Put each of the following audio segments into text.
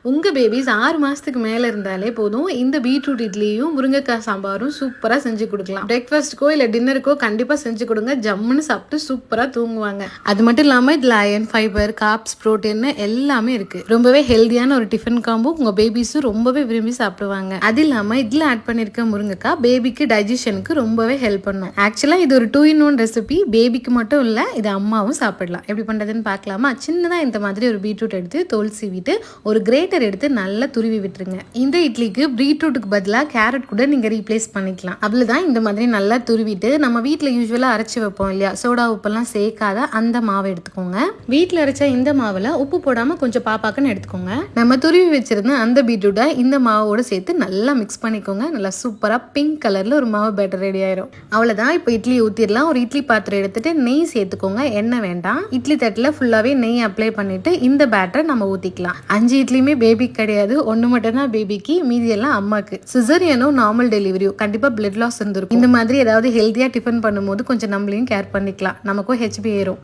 உங்கள் பேபிஸ் 6 மாதத்துக்கு மேலே இருந்தாலே போதும் இந்த பீட்ரூட் இட்லியும் முருங்கைக்காய் சாம்பாரும் சூப்பராக செஞ்சு கொடுக்கலாம். பிரேக்ஃபாஸ்ட்டுக்கோ இல்லை டின்னருக்கோ கண்டிப்பாக செஞ்சு கொடுங்க. ஜம்முன்னு சாப்பிட்டு சூப்பராக தூங்குவாங்க. அது மட்டும் இல்லாமல் இதில் அயன், ஃபைபர், கார்ப்ஸ், ப்ரோட்டீன் எல்லாமே இருக்குது. ரொம்பவே ஹெல்த்தியான ஒரு டிஃபன் காம்போ. உங்கள் பேபிஸும் ரொம்பவே விரும்பி சாப்பிடுவாங்க. அது இல்லாமல் இதில் ஆட் பண்ணியிருக்க முருங்கைக்காய் பேபிக்கு டைஜஷனுக்கு ரொம்பவே ஹெல்ப் பண்ணும். ஆக்சுவலாக இது ஒரு 2-in-1 ரெசிபி. பேபிக்கு மட்டும் இல்லை, இது அம்மாவும் சாப்பிடலாம். எப்படி பண்ணுறதுன்னு பார்க்கலாமா? சின்னதாக இந்த மாதிரி ஒரு பீட்ரூட் எடுத்து தோல் சீவிட்டு ஒரு கிரேட்டர் எடுத்து நல்லா துருவி விட்டுருங்க. இந்த இட்லிக்கு பீட்ரூட்டுக்கு பதிலாக கேரட் கூட நீங்க ரீப்ளேஸ் பண்ணிக்கலாம். அவ்வளவுதான். இந்த மாதிரி நல்லா துருவிட்டு நம்ம வீட்டில் யூஸ்வலா அரைச்சி வைப்போம் இல்லையா, சோடா உப்பெல்லாம் சேர்க்காத அந்த மாவை எடுத்துக்கோங்க. வீட்டில் அரைச்ச இந்த மாவுல உப்பு போடாம கொஞ்சம் பாப்பாக்குன்னு எடுத்துக்கோங்க. நம்ம துருவி வச்சிருந்த அந்த பீட்ரூட்டை இந்த மாவோட சேர்த்து நல்லா மிக்ஸ் பண்ணிக்கோங்க. நல்லா சூப்பரா பிங்க் கலர்ல ஒரு மாவு பேட்டர் ரெடி ஆயிரும். அவ்வளவுதான். இப்போ இட்லி ஊத்திடலாம். ஒரு இட்லி பாத்திரம் எடுத்துட்டு நெய் சேர்த்துக்கோங்க. எண்ணெய் வேண்டாம். இட்லி தட்டுல ஃபுல்லாவே நெய் அப்ளை பண்ணிட்டு இந்த பேட்டரை நம்ம ஊத்திக்கலாம். 5 இட்லியுமே பேபிக்கு கிடையாது, ஒன்று மட்டும் தான் பேபிக்கு, மீதி எல்லாம் அம்மாக்கு. சிசரியனோ நார்மல் டெலிவரியோ கண்டிப்பாக பிளட் லாஸ் இருந்திருக்கும். இந்த மாதிரி ஏதாவது ஹெல்த்தியாக டிஃபன் பண்ணும்போது கொஞ்சம் நம்மளையும் கேர் பண்ணிக்கலாம். நமக்கும் ஹெச்பி ஏறும்.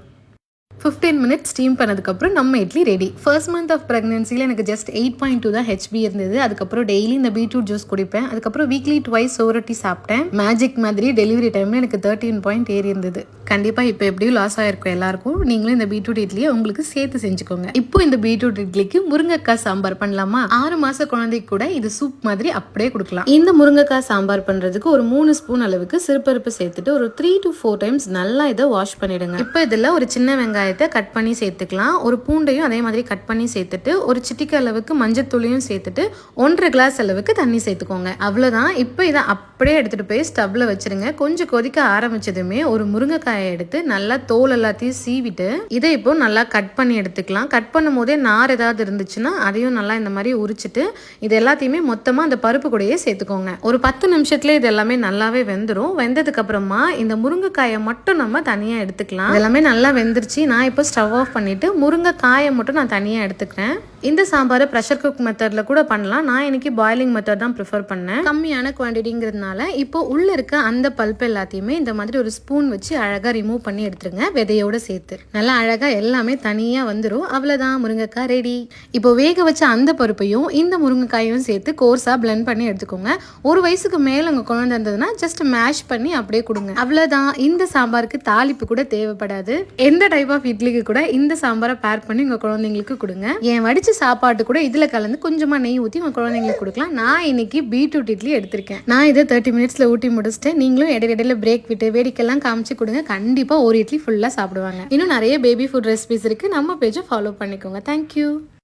15 மினிட்ஸ் ஸ்டீம் பண்ணதுக்கப்புறம் நம்ம idli ready. First month of ப்ரெக்னன்சியில் எனக்கு ஜஸ்ட் 8.2 தான் ஹெச்பி இருந்தது. அதுக்கப்புறம் டெய்லி இந்த பீட்ரூட் ஜூஸ் குடிப்பேன். அதுக்கப்புறம் வீக்லி ட்வைஸ் சோரட்டி சாப்பிட்டேன். மேஜிக் மாதிரி டெலிவரி டைமில் எனக்கு 13 பாயிண்ட் ஏறி இருந்தது. கண்டிப்பாக இப்போ எப்படியும் லாஸ் ஆகிருக்கும் எல்லாருக்கும். நீங்களும் இந்த பீட்ரூட் இட்லியை உங்களுக்கு சேர்த்து செஞ்சுக்கோங்க. இப்போ இந்த பீட்ரூட் இட்லிக்கு முருங்கைக்காய் சாம்பார் பண்ணலாமா? 6 மாத குழந்தைக்கு கூட இது சூப் மாதிரி அப்படியே கொடுக்கலாம். இந்த முருங்கைக்காய் சாம்பார் பண்ணுறதுக்கு ஒரு 3 ஸ்பூன் அளவுக்கு சிறுபருப்பு சேர்த்துட்டு ஒரு 3 to 4 டைம்ஸ் நல்லா இதை வாஷ் பண்ணிடுங்க. இப்போ இதில் ஒரு சின்ன வெங்காயம் கட் பண்ணி சேர்த்துக்கலாம். ஒரு பூண்டையும் அதே மாதிரி கட் பண்ணி சேர்த்துட்டு ஒரு சிட்டிக்கு அளவுக்கு மஞ்சத்தூளையும் சேர்த்துட்டு 1.5 கிளாஸ் அளவுக்கு தண்ணி சேர்த்துக்கோங்க. அவ்வளவுதான். இப்போ இதை அப்படியே எடுத்துட்டு போய் ஸ்டவ்ல வச்சிருங்க. கொஞ்சம் கொதிக்க ஆரம்பிச்சதுமே ஒரு முருங்கைக்காயை எடுத்து நல்லா தோல் எல்லாத்தையும் சீவிட்டு இதை இப்போ நல்லா கட் பண்ணி எடுத்துக்கலாம். கட் பண்ணும் போதே நார் ஏதாவது இருந்துச்சுன்னா அதையும் நல்லா இந்த மாதிரி உரிச்சிட்டு இது எல்லாத்தையுமே மொத்தமா அந்த பருப்பு கூடயே சேர்த்துக்கோங்க. ஒரு 10 நிமிஷத்துல இது எல்லாமே நல்லாவே வெந்துடும். வெந்ததுக்கு அப்புறமா இந்த முருங்கைக்காயை மட்டும் நம்ம தனியா எடுத்துக்கலாம். எல்லாமே நல்லா வெந்துருச்சு. நான் இப்போ ஸ்டவ் ஆஃப் பண்ணிட்டு முருங்கைக்காயை மட்டும் நான் தனியாக எடுத்துக்கிறேன். இந்த சாம்பாரை ப்ரெஷர் குக் மெத்தட்ல கூட பண்ணலாம். நான் இன்னைக்கு பாயிலிங் மெத்தட் தான் ப்ரிஃபர் பண்ணேன். கம்மியான குவான்டிட்டிங்கிறதுனால இப்போ உள்ள இருக்க அந்த பல்ப் எல்லாத்தையுமே இந்த மாதிரி ஒரு ஸ்பூன் வச்சு அழகா ரிமூவ் பண்ணி எடுத்துருங்க. விதையோட சேர்த்து நல்லா அழகா எல்லாமே தனியா வந்துடும். அவ்வளவுதான், முருங்கைக்காய் ரெடி. இப்போ வேக வச்ச அந்த பருப்பையும் இந்த முருங்கைக்காயும் சேர்த்து கோர்ஸா பிளெண்ட் பண்ணி எடுத்துக்கோங்க. 1 வயசுக்கு மேல உங்க குழந்தை இருந்ததுன்னா ஜஸ்ட் மேஷ் பண்ணி அப்படியே கொடுங்க. அவ்வளவுதான். இந்த சாம்பாருக்கு தாளிப்பு கூட தேவைப்படாது. எந்த டைப் ஆஃப் இட்லிக்கு கூட இந்த சாம்பாரை பேர் பண்ணி உங்க குழந்தைங்களுக்கு கொடுங்க. ஏன் வடிச்ச சாப்பாட்டு கூட இதுல கலந்து கொஞ்சமா நெய் ஊற்றி உங்க குழந்தைங்களுக்கு கொடுக்கலாம். நான் இன்னைக்கு பீட்ரூட் இட்லி எடுத்திருக்கேன். நான் இதை 30 மினிட்ஸ்ல ஊட்டி முடிச்சிட்டேன். நீங்களும் இடையில பிரேக் விட்டு வேடிக்கைலாம் காமிச்சு கொடுங்க. கண்டிப்பா ஒரு இட்லி ஃபுல்லா சாப்பிடுவாங்க. இன்னும் நிறைய பேபி ஃபுட் ரெசிபிஸ் இருக்கு. நம்ம பேஜை ஃபாலோ பண்ணிக்கோங்க. தேங்க்யூ.